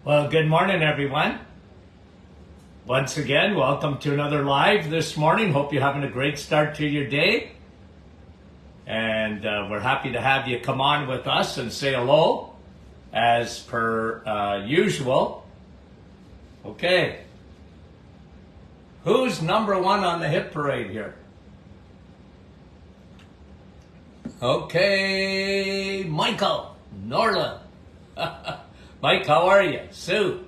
Well, good morning, everyone. Once again, welcome to another live this morning. Hope you're having a great start to your day. And we're happy to have you come on with us and say hello, as per usual. Okay. Who's number one on the hit parade here? Okay, Michael, Norland. Mike, how are you? Sue.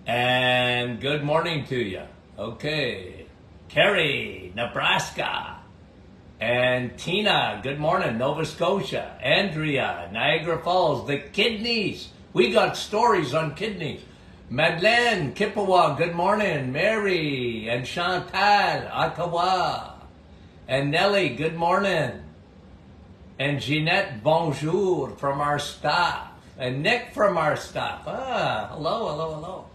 And good morning to you. Okay. Kerry, Nebraska. And Tina, good morning, Nova Scotia. Andrea, Niagara Falls. The kidneys. We got stories on kidneys. Madeleine, Kippawa, good morning. Mary and Chantal, Ottawa. And Nellie, good morning. And Jeanette, bonjour from our staff. And Nick from our staff. Hello.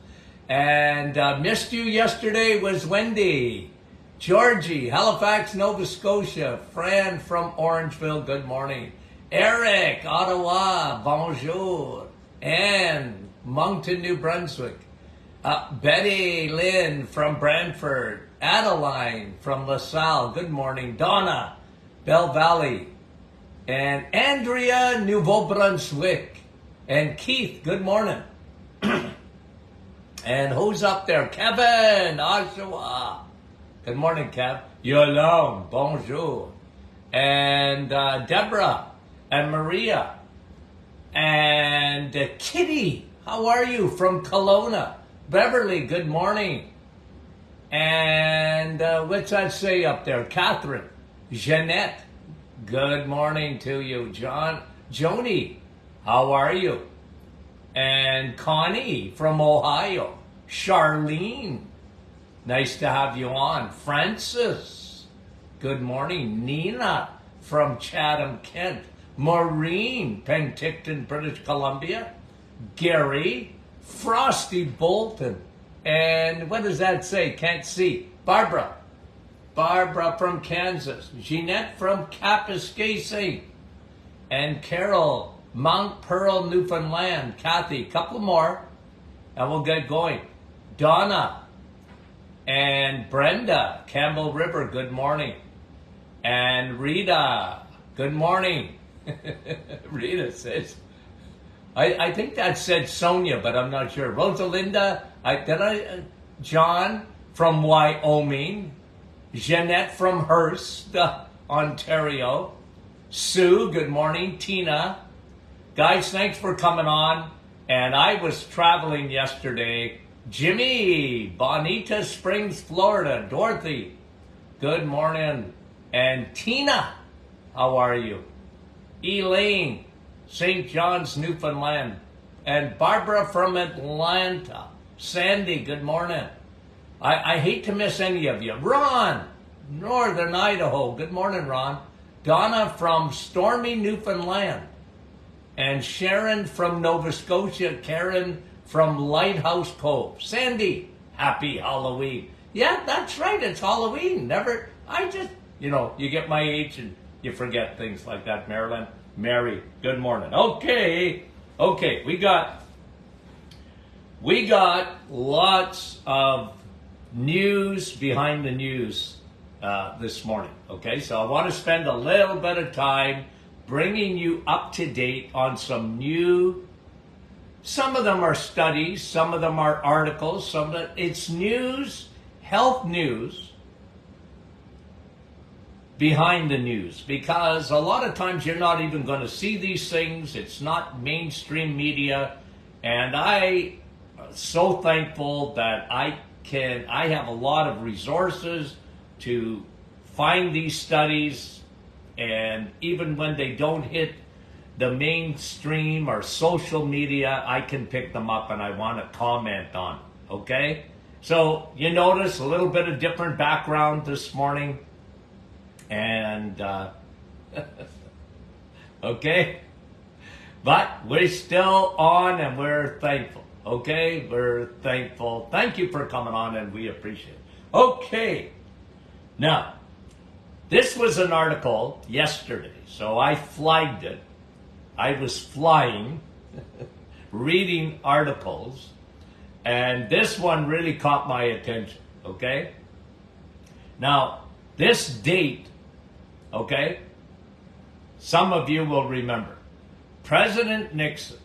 And missed you yesterday was Wendy. Georgie, Halifax, Nova Scotia. Fran from Orangeville, good morning. Eric, Ottawa, bonjour. Anne, Moncton, New Brunswick. Betty Lynn from Brantford. Adeline from LaSalle, good morning. Donna, Bell Valley. And Andrea, Nouveau-Brunswick. And Keith, good morning. And who's up there? Kevin, Oshawa. Good morning, Kev. Yolong, bonjour. And Deborah and Maria. And Kitty, how are you? From Kelowna. Beverly, good morning. And what's that say up there? Catherine, Jeanette, good morning to you. Joni, how are you? And Connie from Ohio. Charlene, nice to have you on. Francis, good morning. Nina from Chatham, Kent. Maureen, Penticton, British Columbia. Gary, Frosty Bolton. And what does that say? Can't see. Barbara from Kansas. Jeanette from Kapuskasing. And Carol, Mount Pearl, Newfoundland. Kathy, couple more, and we'll get going. Donna and Brenda, Campbell River, good morning. And Rita, good morning. Rita says, I think that said Sonia, but I'm not sure. Rosalinda, John from Wyoming. Jeanette from Hearst, Ontario. Sue, good morning. Tina. Guys, thanks for coming on. And I was traveling yesterday. Jimmy, Bonita Springs, Florida. Dorothy, good morning. And Tina, how are you? Elaine, St. John's, Newfoundland. And Barbara from Atlanta. Sandy, good morning. I hate to miss any of you. Ron, Northern Idaho. Good morning, Ron. Donna from stormy Newfoundland. And Sharon from Nova Scotia. Karen from Lighthouse Cove. Sandy, happy Halloween. Yeah, that's right, it's Halloween. You get my age and you forget things like that, Marilyn. Mary, good morning. Okay, we got lots of news behind the news this morning. Okay, so I want to spend a little bit of time bringing you up to date on some of them are studies, some of them are articles, it's news, health news behind the news, because a lot of times you're not even going to see these things. It's not mainstream media, and I'm so thankful that I have a lot of resources to find these studies, and even when they don't hit the mainstream or social media, I can pick them up and I want to comment on, okay? So you notice a little bit of different background this morning, and okay? But we're still on and we're thankful, okay? We're thankful. Thank you for coming on and we appreciate it. Okay, now, this was an article yesterday, so I flagged it. I was flying reading articles, and this one really caught my attention, okay? Now, this date, okay, some of you will remember. President Nixon,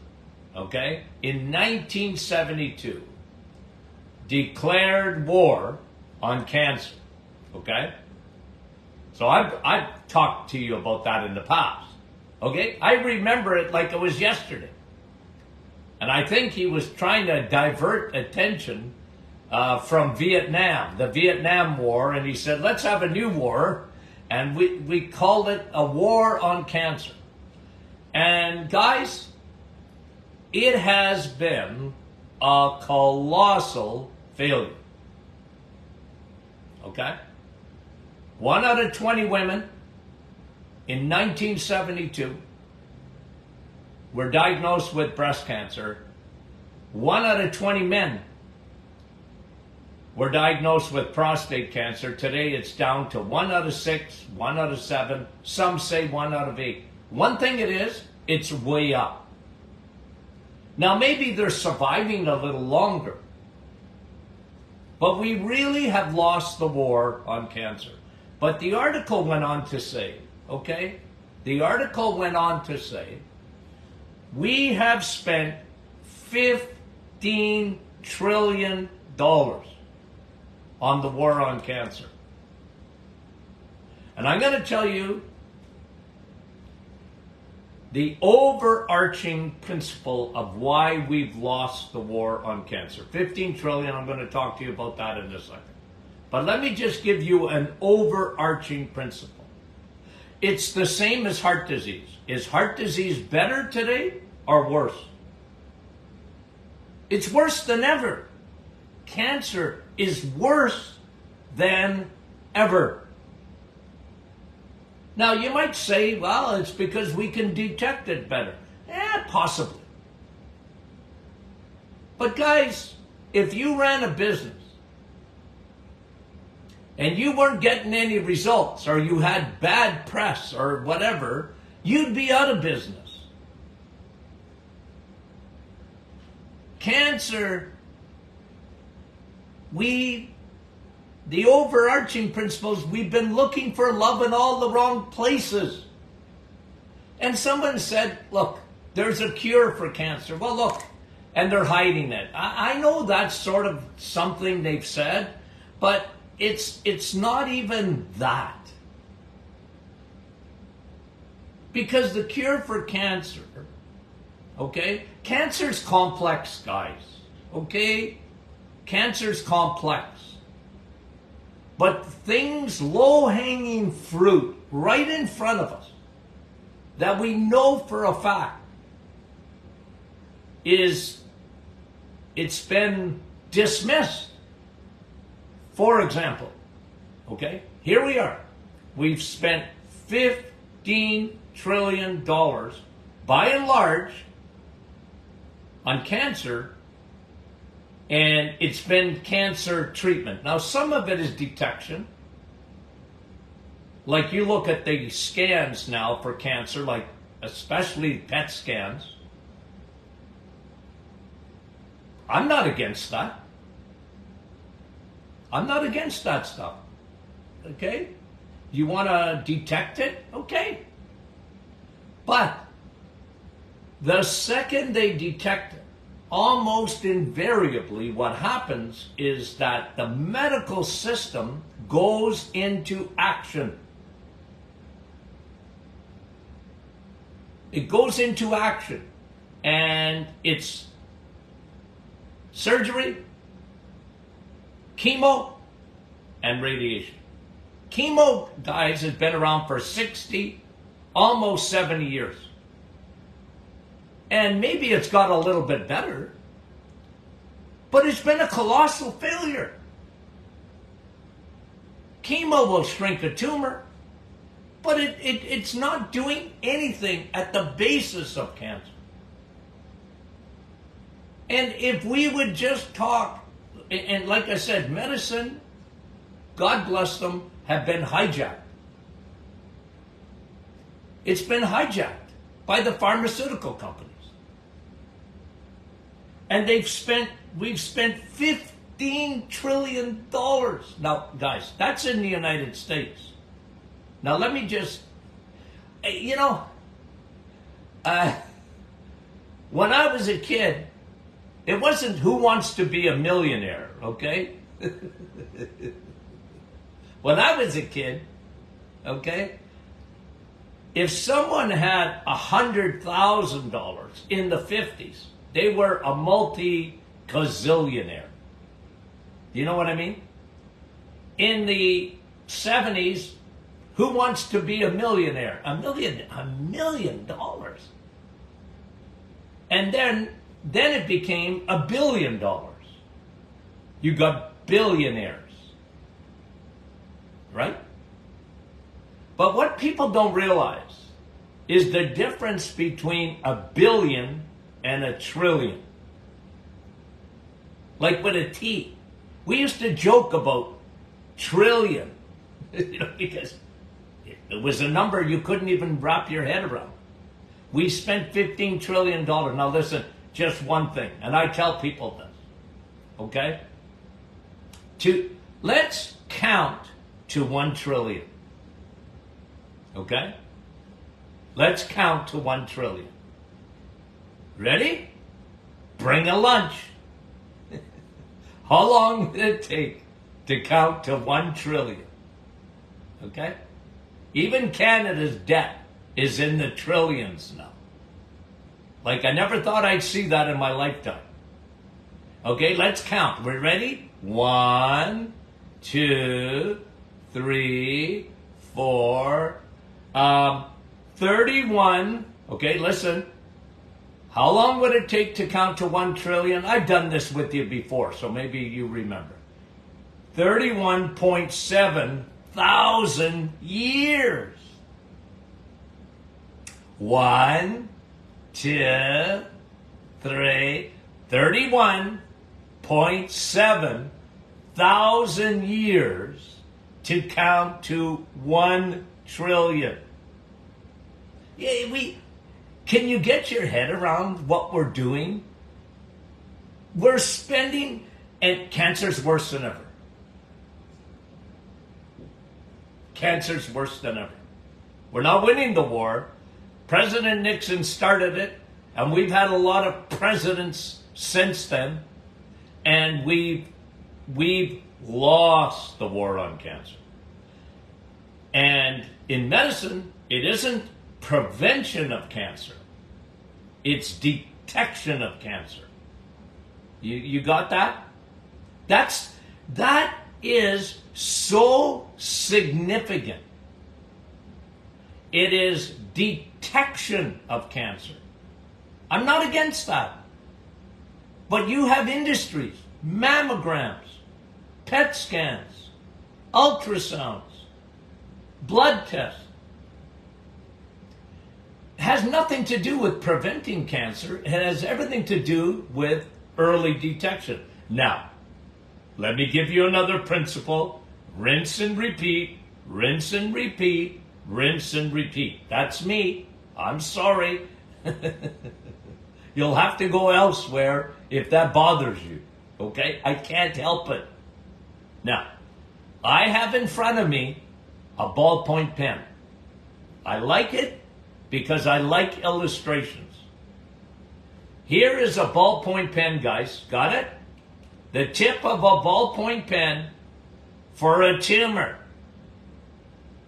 okay, in 1972, declared war on cancer, okay? So I've talked to you about that in the past, okay? I remember it like it was yesterday. And I think he was trying to divert attention from Vietnam, the Vietnam War, and he said, let's have a new war, and we called it a war on cancer. And guys, it has been a colossal failure, okay? 1 out of 20 women in 1972 were diagnosed with breast cancer. 1 out of 20 men were diagnosed with prostate cancer. Today it's down to 1 out of 6, 1 out of 7, some say 1 out of 8. One thing it is, it's way up. Now maybe they're surviving a little longer, but we really have lost the war on cancer. But the article went on to say, okay, the article went on to say, we have spent $15 trillion on the war on cancer. And I'm going to tell you the overarching principle of why we've lost the war on cancer. 15 trillion, I'm going to talk to you about that in a second. But let me just give you an overarching principle. It's the same as heart disease. Is heart disease better today or worse? It's worse than ever. Cancer is worse than ever. Now, you might say, well, it's because we can detect it better. Possibly. But guys, if you ran a business and you weren't getting any results, or you had bad press or whatever, you'd be out of business. Cancer, the overarching principles, we've been looking for love in all the wrong places. And someone said, look, there's a cure for cancer. Well, look, and they're hiding it. I know that's sort of something they've said, but it's not even that. Because the cure for cancer, okay, cancer's complex, guys, okay? Cancer's complex. But things, low-hanging fruit, right in front of us, that we know for a fact, it's been dismissed. For example, okay, here we are. We've spent $15 trillion, by and large, on cancer, and it's been cancer treatment. Now, some of it is detection. Like you look at the scans now for cancer, like especially PET scans. I'm not against that. I'm not against that stuff. Okay? You want to detect it? Okay. But the second they detect it, almost invariably what happens is that the medical system goes into action. It goes into action, and it's surgery, chemo, and radiation. Chemo, guys, has been around for 60, almost 70 years. And maybe it's got a little bit better, but it's been a colossal failure. Chemo will shrink a tumor, but it's not doing anything at the basis of cancer. And if we would just talk, and like I said, medicine, God bless them, have been hijacked. It's been hijacked by the pharmaceutical companies. And we've spent $15 trillion. Now, guys, that's in the United States. Now, let me just, when I was a kid, it wasn't who wants to be a millionaire, okay? When I was a kid, okay, if someone had $100,000 in the 50s, they were a multi-gazillionaire. You know what I mean? In the 70s, who wants to be a millionaire? $1 million. And then it became $1 billion. You got billionaires. Right? But what people don't realize is the difference between $1 billion and $1 trillion. Like with a T. We used to joke about trillion, because it was a number you couldn't even wrap your head around. We spent $15 trillion. Now listen, just one thing, and I tell people this, okay? Let's count to 1 trillion. Okay? Let's count to 1 trillion. Ready? Bring a lunch. How long did it take to count to 1 trillion? Okay? Even Canada's debt is in the trillions now. Like, I never thought I'd see that in my lifetime. Okay, let's count. We're ready? 1, 2, 3, 4, 31. Okay, listen. How long would it take to count to 1 trillion? I've done this with you before, so maybe you remember. 31.7 thousand years. 1, 2, 3, 31.7 thousand years to count to 1 trillion. Can you get your head around what we're doing? We're spending, and cancer's worse than ever. Cancer's worse than ever. We're not winning the war. President Nixon started it, and we've had a lot of presidents since then, and we've lost the war on cancer. And in medicine, it isn't prevention of cancer. It's detection of cancer. You got that? That is so significant. It is detection of cancer. I'm not against that. But you have industries, mammograms, PET scans, ultrasounds, blood tests. It has nothing to do with preventing cancer. It has everything to do with early detection. Now, let me give you another principle. Rinse and repeat, rinse and repeat, rinse and repeat. That's me. I'm sorry. You'll have to go elsewhere if that bothers you. Okay? I can't help it. Now, I have in front of me a ballpoint pen. I like it because I like illustrations. Here is a ballpoint pen, guys. Got it? The tip of a ballpoint pen for a tumor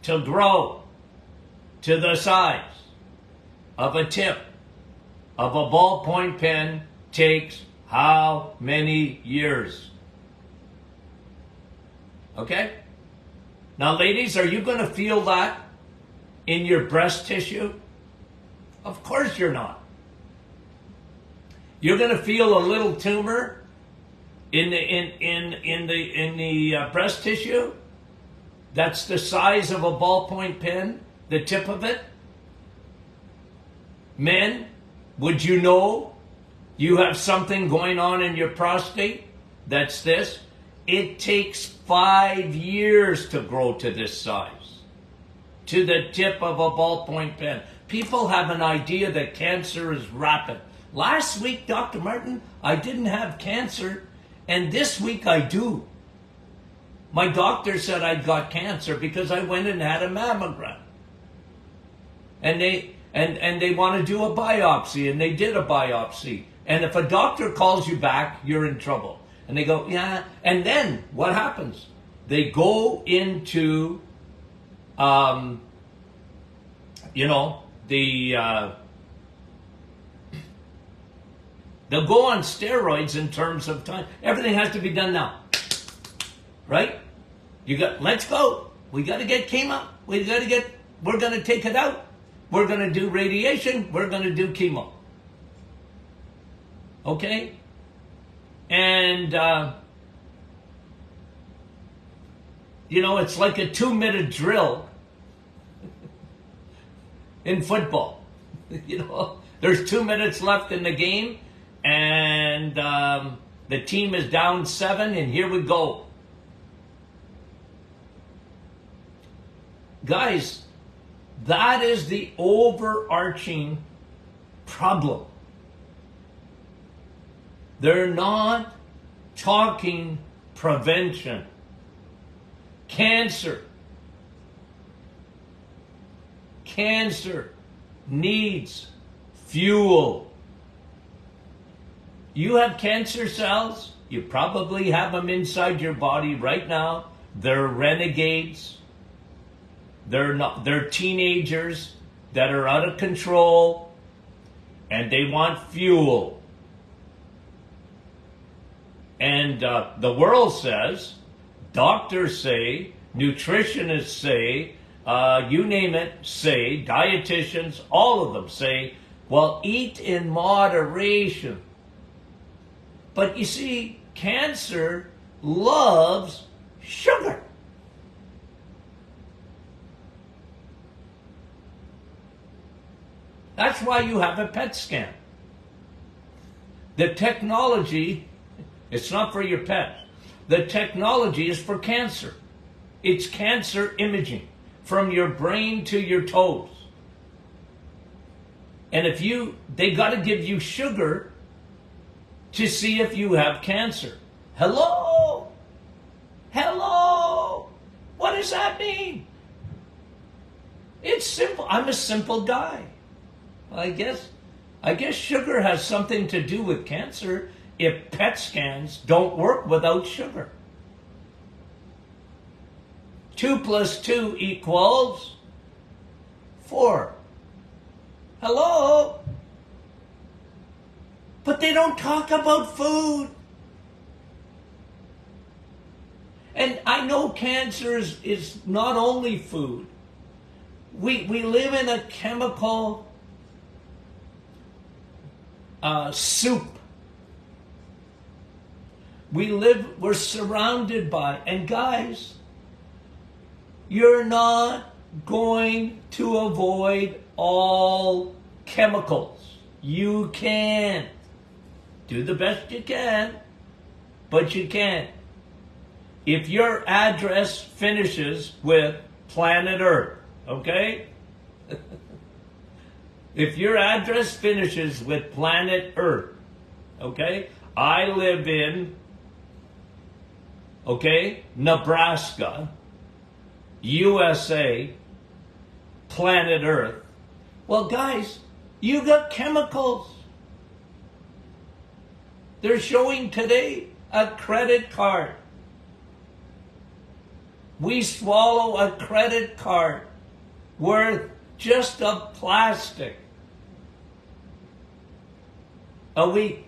to grow to the size of a tip of a ballpoint pen takes how many years? Okay? Now, ladies, are you going to feel that in your breast tissue? Of course you're not. You're going to feel a little tumor in the breast tissue that's the size of a ballpoint pen, the tip of it. Men, would you know you have something going on in your prostate that's this? It takes 5 years to grow to this size, to the tip of a ballpoint pen. People have an idea that cancer is rapid. Last week, Dr. Martin, I didn't have cancer, and this week I do. My doctor said I got cancer because I went and had a mammogram. And they want to do a biopsy, and they did a biopsy. And if a doctor calls you back, you're in trouble. And they go, yeah. And then what happens? They go into, they'll go on steroids in terms of time. Everything has to be done now. Right? Let's go. We got to get chemo. We're going to take it out. We're going to do radiation. We're going to do chemo. Okay? And, it's like a 2-minute drill in football. There's 2 minutes left in the game, and the team is down 7, and here we go. Guys, that is the overarching problem. They're not talking prevention. Cancer needs fuel. You have cancer cells. You probably have them inside your body right now. They're renegades. They're teenagers that are out of control, and they want fuel. And the world says, doctors say, nutritionists say, you name it, say, dietitians, all of them say, well, eat in moderation. But you see, cancer loves sugar. That's why you have a PET scan. The technology, it's not for your pet. The technology is for cancer. It's cancer imaging from your brain to your toes. And they got to give you sugar to see if you have cancer. Hello? What does that mean? It's simple. I'm a simple guy. I guess sugar has something to do with cancer if PET scans don't work without sugar. 2 + 2 = 4. Hello? But they don't talk about food. And I know cancer is not only food. We live in a chemical soup. We're surrounded by, and guys, you're not going to avoid all chemicals. You can't. Do the best you can, but you can't. If your address finishes with planet Earth, okay? If your address finishes with planet Earth, okay? I live in, Nebraska, USA, planet Earth. Well, guys, you got chemicals. They're showing today a credit card. We swallow a credit card worth just of plastic a week.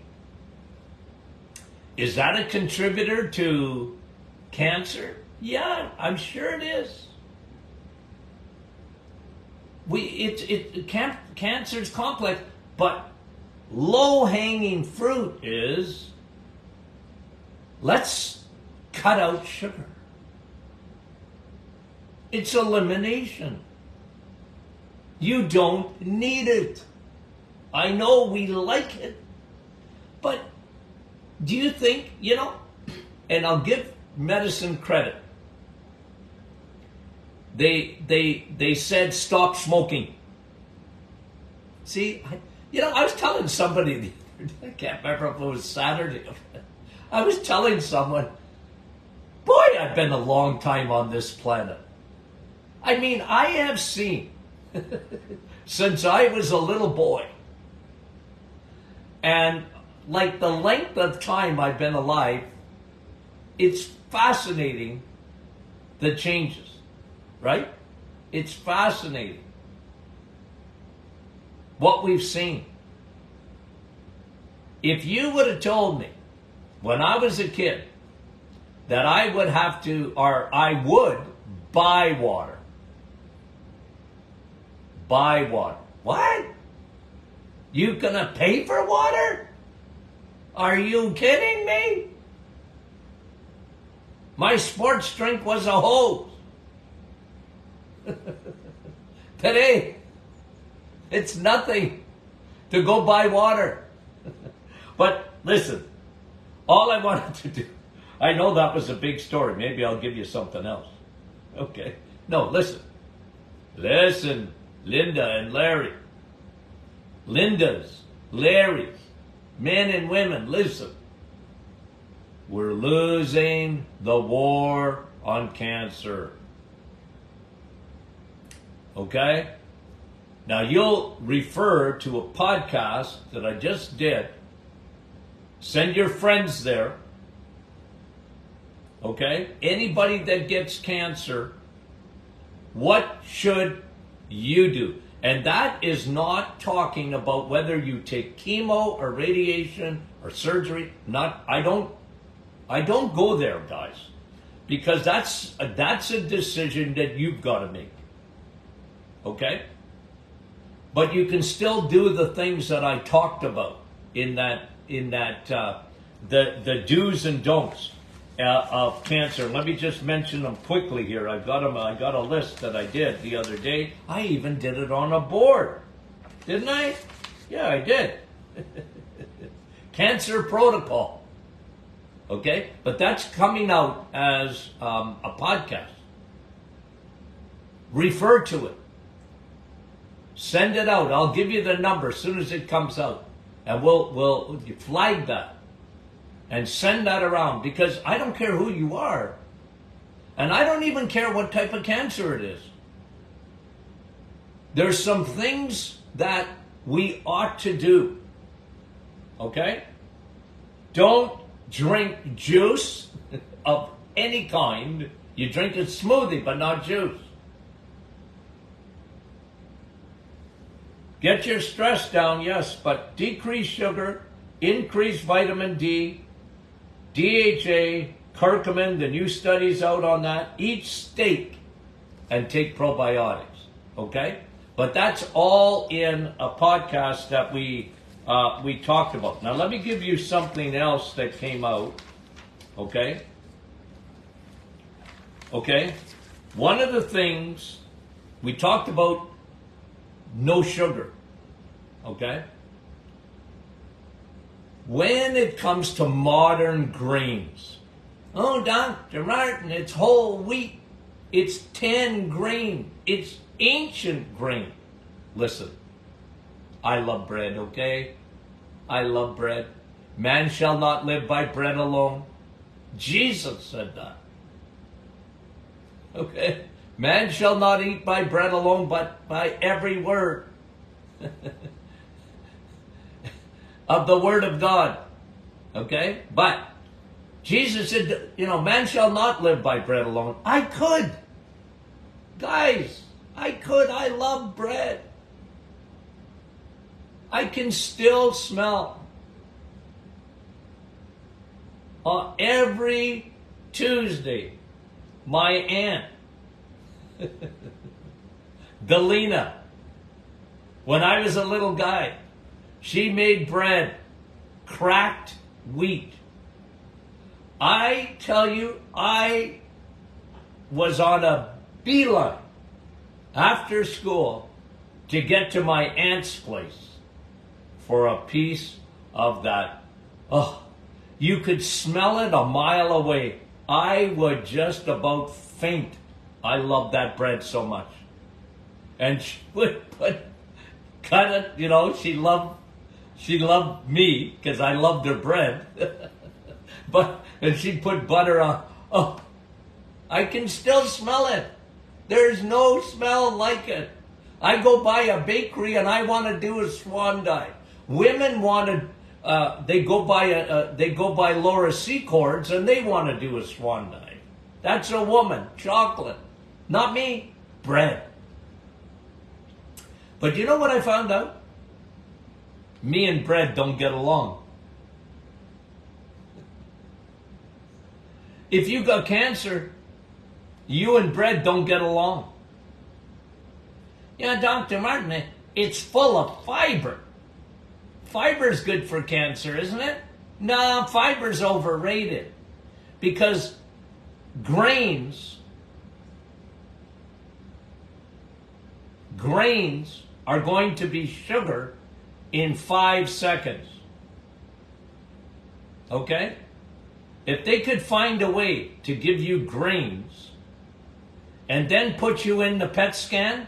Is that a contributor to cancer? Yeah, I'm sure it is. Cancer's complex, but low-hanging fruit is, let's cut out sugar. It's elimination. You don't need it. I know we like it, but do you think, and I'll give medicine credit. They said stop smoking. See, I was telling somebody the other day, I can't remember if it was Saturday. I was telling someone, boy, I've been a long time on this planet. I mean, I have seen, since I was a little boy, and like the length of time I've been alive, it's fascinating, the changes, right? It's fascinating what we've seen. If you would have told me when I was a kid that I would have to, or I would buy water. Buy water. What? You gonna pay for water? Are you kidding me? My sports drink was a hose. Today, it's nothing to go buy water. But listen, all I wanted to do, I know that was a big story. Maybe I'll give you something else. Okay. No, listen. Listen, Linda and Larry. Linda's, Larry's, men and women, listen. We're losing the war on cancer. Okay? Now you'll refer to a podcast that I just did. Send your friends there. Okay? Anybody that gets cancer, what should you do? And that is not talking about whether you take chemo or radiation or surgery. I don't go there, guys, because that's a decision that you've got to make. Okay? But you can still do the things that I talked about in that the do's and don'ts of cancer. Let me just mention them quickly here. I got a list that I did the other day. I even did it on a board, didn't I? Yeah, I did. Cancer protocol. Okay, but that's coming out as a podcast. Refer to it. Send it out. I'll give you the number as soon as it comes out, and we'll flag that and send that around, because I don't care who you are, and I don't even care what type of cancer it is. There's some things that we ought to do. Okay? Don't drink juice of any kind. You drink a smoothie, but not juice. Get your stress down, yes, but decrease sugar, increase vitamin D, DHA, curcumin, the new studies out on that. Eat steak and take probiotics, okay? But that's all in a podcast that we talked about. Now let me give you something else that came out, okay? Okay? One of the things we talked about, no sugar, okay? When it comes to modern grains, oh, Dr. Martin, it's whole wheat, it's 10 grain, it's ancient grain. Listen, I love bread, okay? I love bread. Man shall not live by bread alone. Jesus said that. Okay? Man shall not eat by bread alone, but by every word of the word of God. Okay? But Jesus said, man shall not live by bread alone. I could. Guys, I could. I love bread. I can still smell every Tuesday my aunt, Galena, when I was a little guy, she made bread, cracked wheat. I tell you, I was on a beeline after school to get to my aunt's place for a piece of that. Oh, you could smell it a mile away. I would just about faint. I love that bread so much. And she would cut it, she loved She loved me because I loved her bread. And she put butter on. Oh, I can still smell it. There's no smell like it. I go by a bakery and I want to do a swan dive. Women want to, they go by Laura Secords and they want to do a swan dive. That's a woman, chocolate. Not me, bread. But you know what I found out? Me and bread don't get along. If you got cancer, you and bread don't get along. Yeah, Dr. Martin, it's full of fiber. Fiber's good for cancer, isn't it? No, fiber's overrated. Because grains are going to be sugar in 5 seconds. Okay? If they could find a way to give you grains and then put you in the PET scan,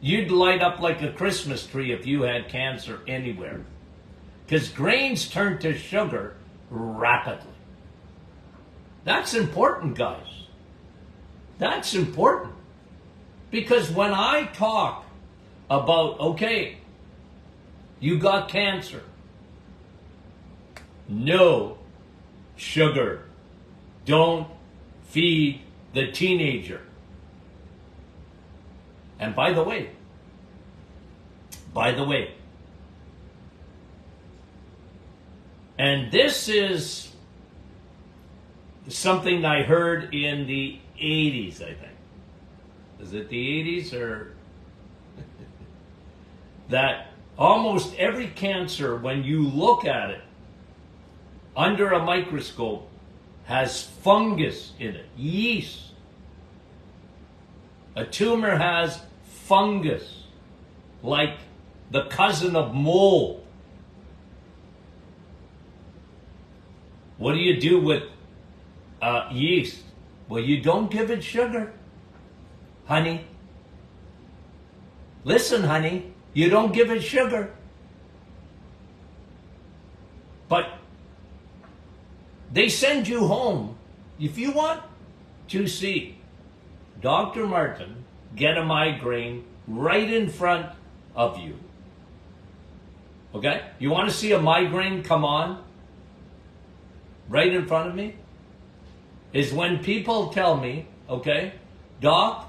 you'd light up like a Christmas tree if you had cancer anywhere. Because grains turn to sugar rapidly. That's important, guys. That's important. Because when I talk about, okay, you got cancer, no sugar. Don't feed the teenager. And by the way, and this is something I heard in the 80s, I think. Is it the 80s or? That almost every cancer, when you look at it under a microscope, has fungus in it, yeast. A tumor has fungus, like the cousin of mold. What do you do with yeast? Well, you don't give it sugar, honey. Listen, honey, you don't give it sugar. But they send you home. If you want to see Dr. Martin get a migraine right in front of you, okay? You want to see a migraine come on right in front of me? Is when people tell me, okay, Doc,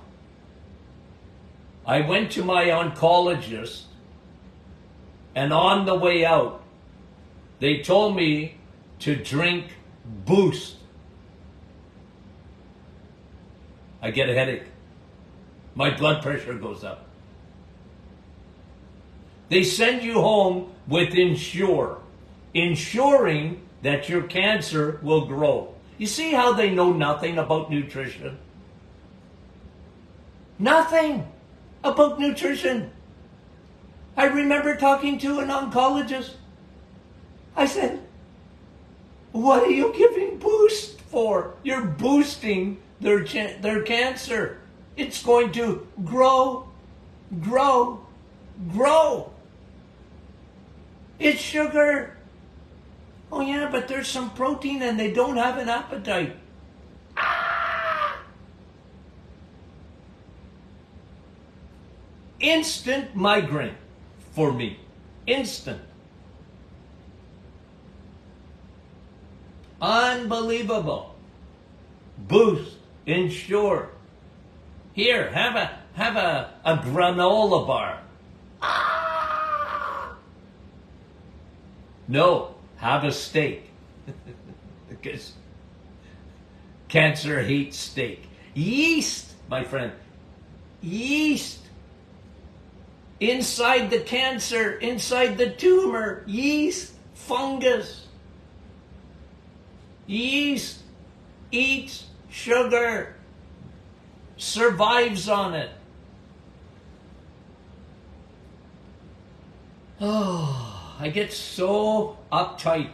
I went to my oncologist and on the way out, they told me to drink Boost. I get a headache. My blood pressure goes up. They send you home with Ensure, ensuring that your cancer will grow. You see how they know nothing about nutrition? Nothing about nutrition. I remember talking to an oncologist. I said, what are you giving Boost for? You're boosting their cancer. It's going to grow. It's sugar. Oh yeah, but there's some protein and they don't have an appetite. Instant migraine for me. Instant. Unbelievable. Boost, Ensure. Here, have a granola bar. No, have a steak. Because cancer hates steak. Yeast, my friend. Yeast. Inside the cancer, inside the tumor, yeast, fungus. Yeast eats sugar, survives on it. Oh, I get so uptight.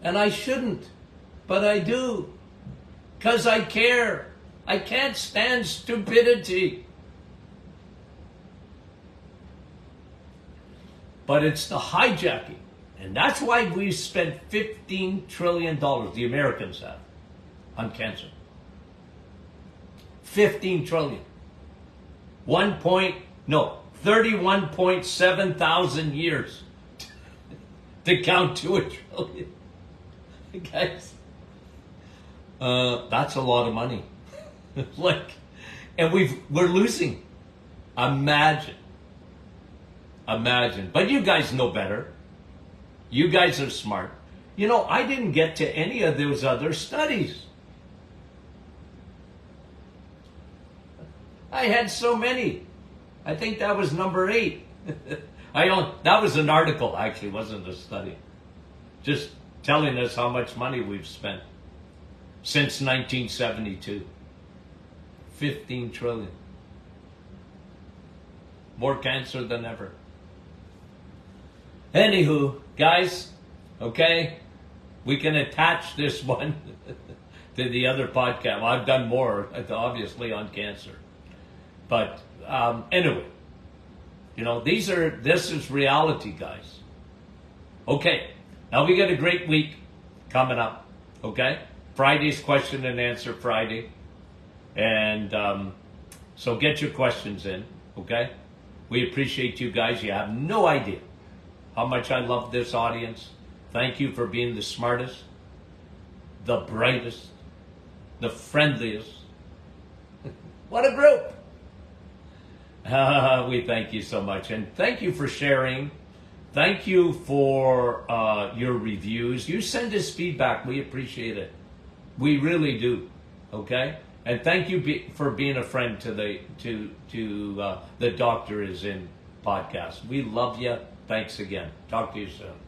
And I shouldn't, but I do. 'Cause I care. I can't stand stupidity. But it's the hijacking. And that's why we spent $15 trillion, the Americans have, on cancer. 15 trillion. 31.7 thousand years to count to a trillion. Guys, that's a lot of money. And we're losing. Imagine. But you guys know better. You guys are smart. You know, I didn't get to any of those other studies. I had so many. I think that was number 8. That was an article, actually, wasn't a study. Just telling us how much money we've spent since 1972. 15 trillion. More cancer than ever. Anywho, guys, okay, we can attach this one to the other podcast. Well, I've done more, obviously, on cancer. But anyway, you know, this is reality, guys. Okay, now we got a great week coming up, okay? Friday's question and answer Friday. And so get your questions in, okay? We appreciate you guys. You have no idea how much I love this audience. Thank you for being the smartest, the brightest, the friendliest. What a group. We thank you so much. And thank you for sharing. Thank you for your reviews. You send us feedback. We appreciate it. We really do. Okay? And thank you for being a friend to the Doctor Is In podcast. We love you. Thanks again. Talk to you soon.